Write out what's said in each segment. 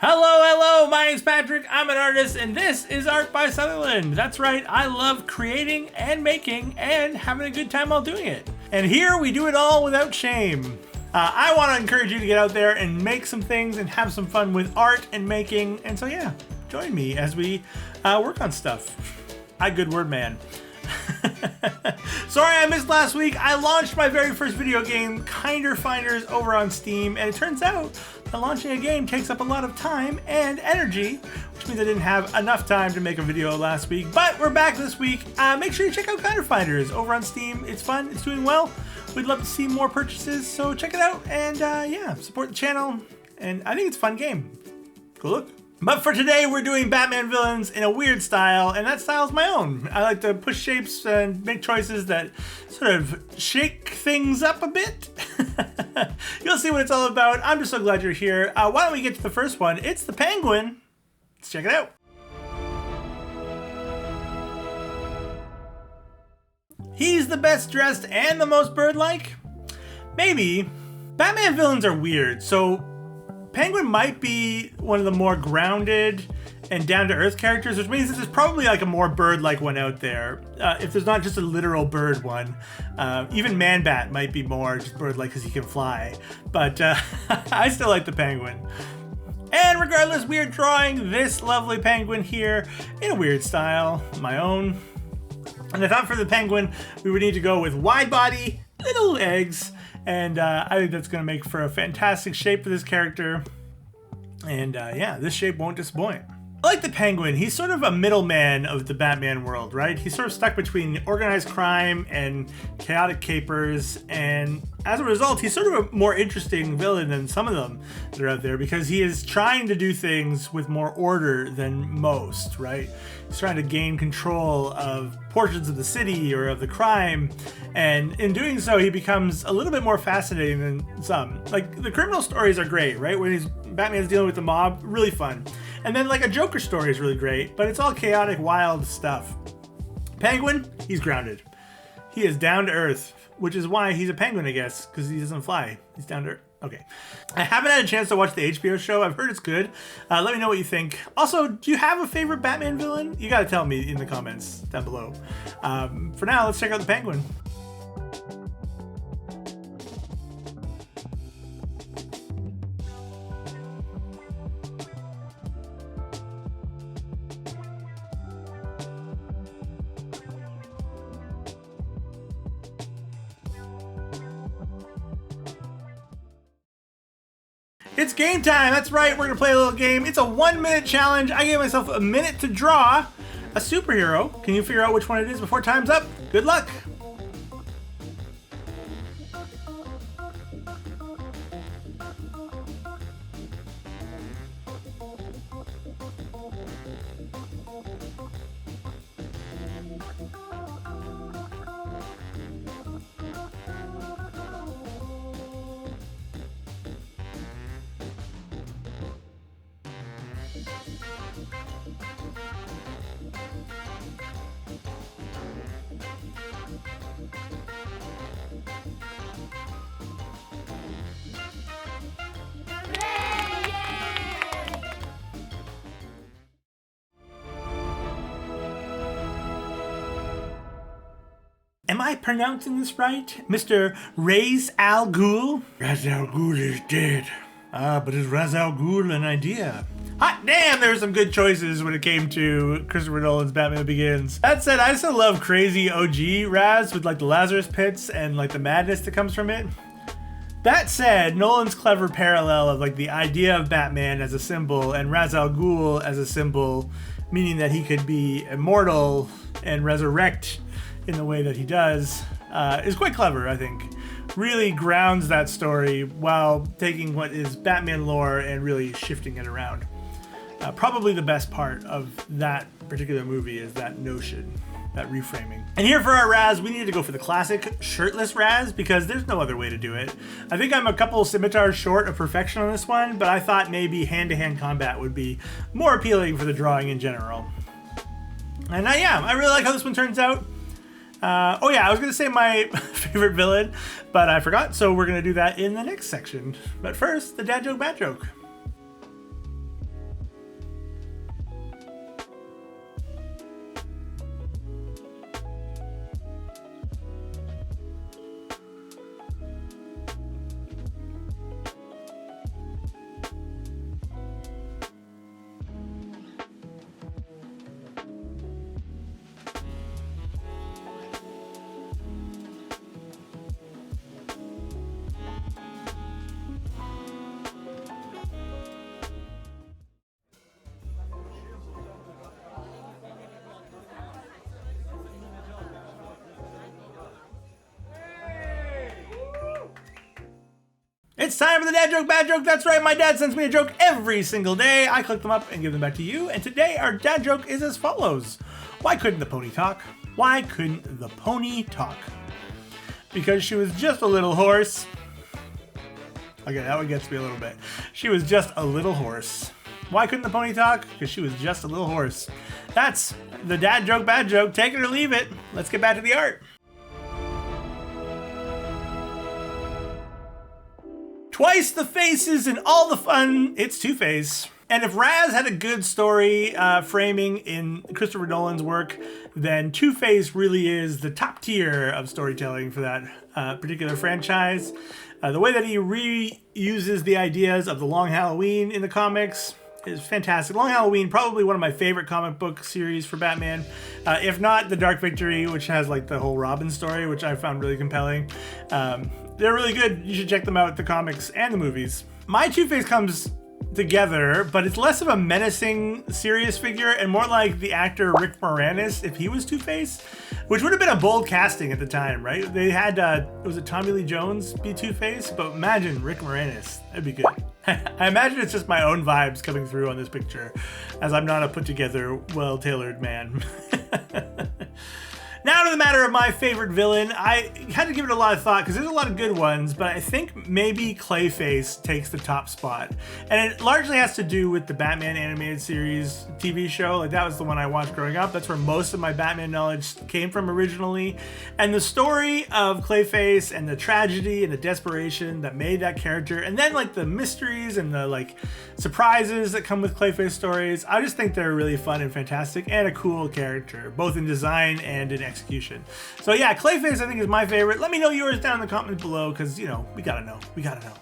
Hello, my name's Patrick, I'm an artist, and this is Art by Sutherland. That's right, I love creating and making and having a good time while doing it. And here we do it all without shame. I want to encourage you to get out there and make some things and have some fun with art and making, and so yeah, join me as we work on stuff. Good word man. Sorry I missed last week. I launched my very first video game, Kinder Finders, over on Steam, and it turns out that launching a game takes up a lot of time and energy, which means I didn't have enough time to make a video last week, but we're back this week. Make sure you check out Kinder Finders over on Steam. It's fun, it's doing well. We'd love to see more purchases, so check it out and yeah, support the channel, and I think it's a fun game. Go look. But for today, we're doing Batman villains in a weird style, and that style is my own. I like to push shapes and make choices that sort of shake things up a bit. You'll see what it's all about. I'm just so glad you're here. Why don't we get to the first one? It's the Penguin. Let's check it out. He's the best dressed and the most bird-like? Maybe. Batman villains are weird, so Penguin might be one of the more grounded and down-to-earth characters, which means there's probably like a more bird-like one out there. If there's not just a literal bird one. Even Man-Bat might be more just bird-like because he can fly. But I still like the Penguin. And regardless, we are drawing this lovely penguin here in a weird style, my own. And I thought for the Penguin, we would need to go with wide body, little legs, and I think that's going to make for a fantastic shape for this character. And yeah, this shape won't disappoint. I like the Penguin. He's sort of a middleman of the Batman world, right? He's sort of stuck between organized crime and chaotic capers, and as a result, he's sort of a more interesting villain than some of them that are out there because he is trying to do things with more order than most, right? He's trying to gain control of portions of the city or of the crime, and in doing so, he becomes a little bit more fascinating than some. Like, the criminal stories are great, right? When Batman's dealing with the mob, really fun. And then like a Joker story is really great, but it's all chaotic, wild stuff. Penguin, he's grounded. He is down to earth, which is why he's a penguin, I guess, because he doesn't fly. He's down to earth. Okay. I haven't had a chance to watch the HBO show. I've heard it's good. Let me know what you think. Also, do you have a favorite Batman villain? You gotta tell me in the comments down below. For now, let's check out the Penguin. It's game time. That's right. We're going to play a little game. It's a 1-minute challenge. I gave myself a minute to draw a superhero. Can you figure out which one it is before time's up? Good luck. Am I pronouncing this right? Mr. Ras Al Ghul? Ras Al Ghul is dead. But is Ras Al Ghul an idea? Hot damn, there were some good choices when it came to Christopher Nolan's Batman Begins. That said, I still love crazy OG Raz with like the Lazarus pits and like the madness that comes from it. That said, Nolan's clever parallel of like the idea of Batman as a symbol and Ras Al Ghul as a symbol, meaning that he could be immortal and resurrect in the way that he does, is quite clever, I think. Really grounds that story while taking what is Batman lore and really shifting it around. Probably the best part of that particular movie is that notion, that reframing. And here for our Raz, we needed to go for the classic shirtless Raz because there's no other way to do it. I think I'm a couple scimitars short of perfection on this one, but I thought maybe hand-to-hand combat would be more appealing for the drawing in general. And yeah, I really like how this one turns out. Oh yeah, I was going to say my favorite villain, but I forgot, so we're going to do that in the next section. But first, the dad joke, bad joke. It's time for the dad joke, bad joke. That's right, my dad sends me a joke every single day. I click them up and give them back to you. And today our dad joke is as follows. Why couldn't the pony talk? Why couldn't the pony talk? Because she was just a little horse. Okay, that one gets me a little bit. She was just a little horse. Why couldn't the pony talk? Because she was just a little horse. That's the dad joke, bad joke. Take it or leave it. Let's get back to the art. Twice the faces and all the fun, it's Two-Face. And if Raz had a good story framing in Christopher Nolan's work, then Two-Face really is the top tier of storytelling for that particular franchise. The way that he reuses the ideas of the Long Halloween in the comics is fantastic. Long Halloween, probably one of my favorite comic book series for Batman. If not The Dark Victory, which has like the whole Robin story, which I found really compelling. They're really good. You should check them out, the comics and the movies. My Two-Face comes together, but it's less of a menacing, serious figure and more like the actor Rick Moranis if he was Two-Face, which would have been a bold casting at the time, right? They had, was it Tommy Lee Jones be Two-Face? But imagine Rick Moranis. That'd be good. I imagine it's just my own vibes coming through on this picture, as I'm not a put-together, well-tailored man. Now to the matter of my favorite villain. I had to give it a lot of thought because there's a lot of good ones, but I think maybe Clayface takes the top spot. And it largely has to do with the Batman animated series TV show. Like that was the one I watched growing up. That's where most of my Batman knowledge came from originally. And the story of Clayface and the tragedy and the desperation that made that character, and then like the mysteries and the like surprises that come with Clayface stories, I just think they're really fun and fantastic and a cool character, both in design and in execution. So yeah, Clayface I think is my favorite. Let me know yours down in the comments below because, you know, we gotta know. We gotta know.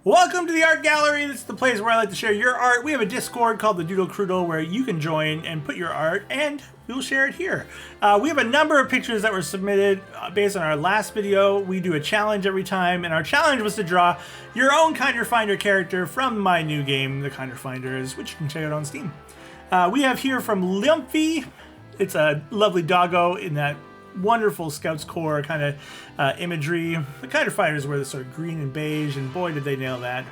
Welcome to the art gallery. This is the place where I like to share your art. We have a Discord called the Doodle Croodle where you can join and put your art and we'll share it here. We have a number of pictures that were submitted based on our last video. We do a challenge every time, and our challenge was to draw your own Kinder Finder character from my new game, The Kinder Finders, which you can check out on Steam. We have here from Lumpy. It's a lovely doggo in that wonderful Scouts Corps kind of imagery. The Kinder Fighters were the sort of green and beige, and boy did they nail that.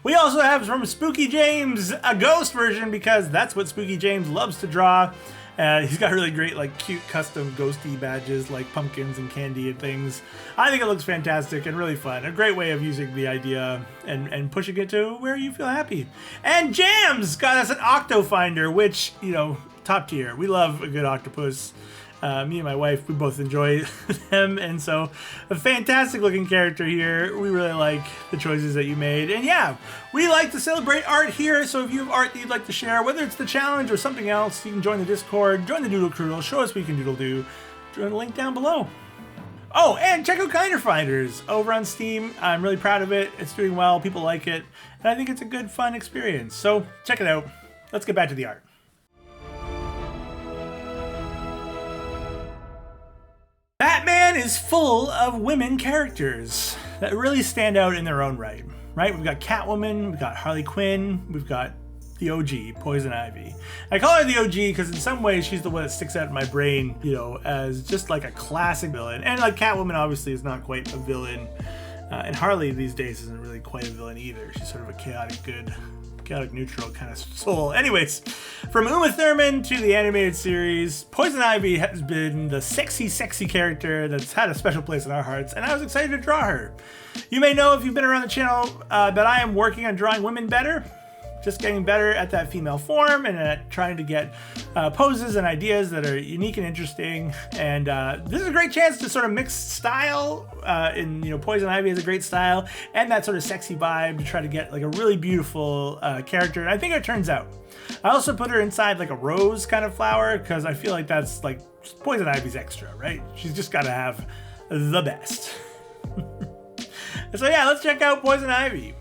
We also have from Spooky James a ghost version because that's what Spooky James loves to draw. He's got really great like cute custom ghosty badges like pumpkins and candy and things. I think it looks fantastic and really fun. A great way of using the idea and pushing it to where you feel happy. And Jams got us an Octo Finder, which, you know, top tier. We love a good octopus. Me and my wife, we both enjoy them, and so a fantastic looking character here. We really like the choices that you made, and yeah, we like to celebrate art here, so if you have art that you'd like to share, whether it's the challenge or something else, you can join the Discord, join the Doodle Croodle, show us what you can doodle do, join the link down below. Oh, and check out Kinder Finders over on Steam. I'm really proud of it. It's doing well, people like it, and I think it's a good, fun experience, so check it out. Let's get back to the art. Batman is full of women characters that really stand out in their own right? We've got Catwoman, we've got Harley Quinn, we've got the OG, Poison Ivy. I call her the OG because in some ways she's the one that sticks out in my brain, you know, as just like a classic villain. And like Catwoman obviously is not quite a villain. And Harley these days isn't really quite a villain either. She's sort of a chaotic good, chaotic neutral kind of soul. Anyways, from Uma Thurman to the animated series, Poison Ivy has been the sexy character that's had a special place in our hearts, and I was excited to draw her. You may know if you've been around the channel that I am working on drawing women better. just getting better at that female form and at trying to get poses and ideas that are unique and interesting. And this is a great chance to sort of mix style. Poison Ivy has a great style and that sort of sexy vibe to try to get like a really beautiful character. And I think it turns out. I also put her inside like a rose kind of flower because I feel like that's like Poison Ivy's extra, right? She's just got to have the best. So yeah, let's check out Poison Ivy.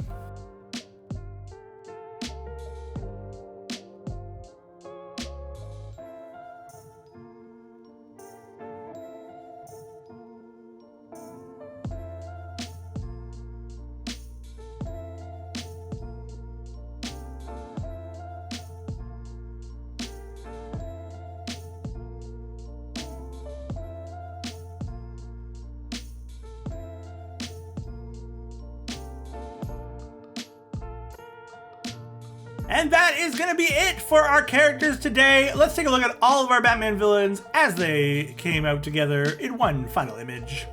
And that is going to be it for our characters today. Let's take a look at all of our Batman villains as they came out together in one final image.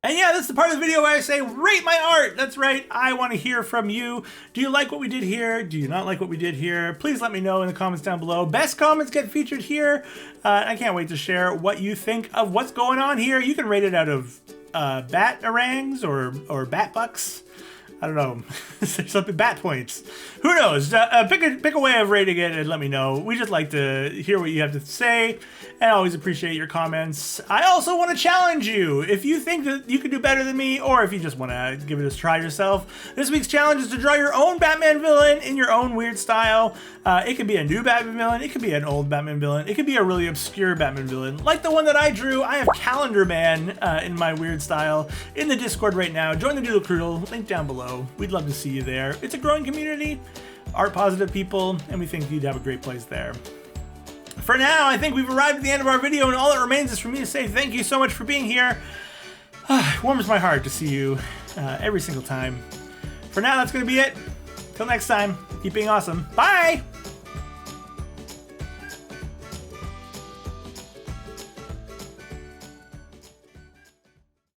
And yeah, this is the part of the video where I say, rate my art. That's right, I want to hear from you. Do you like what we did here? Do you not like what we did here? Please let me know in the comments down below. Best comments get featured here. I can't wait to share what you think of what's going on here. You can rate it out of bat-orangs or bat-bucks. I don't know. There's something, bat points. Who knows? Pick a way of rating it and let me know. We just like to hear what you have to say and always appreciate your comments. I also want to challenge you. If you think that you can do better than me, or if you just want to give it a try yourself, this week's challenge is to draw your own Batman villain in your own weird style. It could be a new Batman villain. It could be an old Batman villain. It could be a really obscure Batman villain. Like the one that I drew, I have Calendar Man in my weird style in the Discord right now. Join the Doodle Croodle, link down below. We'd love to see you there. It's a growing community, art positive people, and we think you'd have a great place there. For now, I think we've arrived at the end of our video, and all that remains is for me to say thank you so much for being here. It warms my heart to see you every single time. For now, that's going to be it. Till next time, keep being awesome. Bye!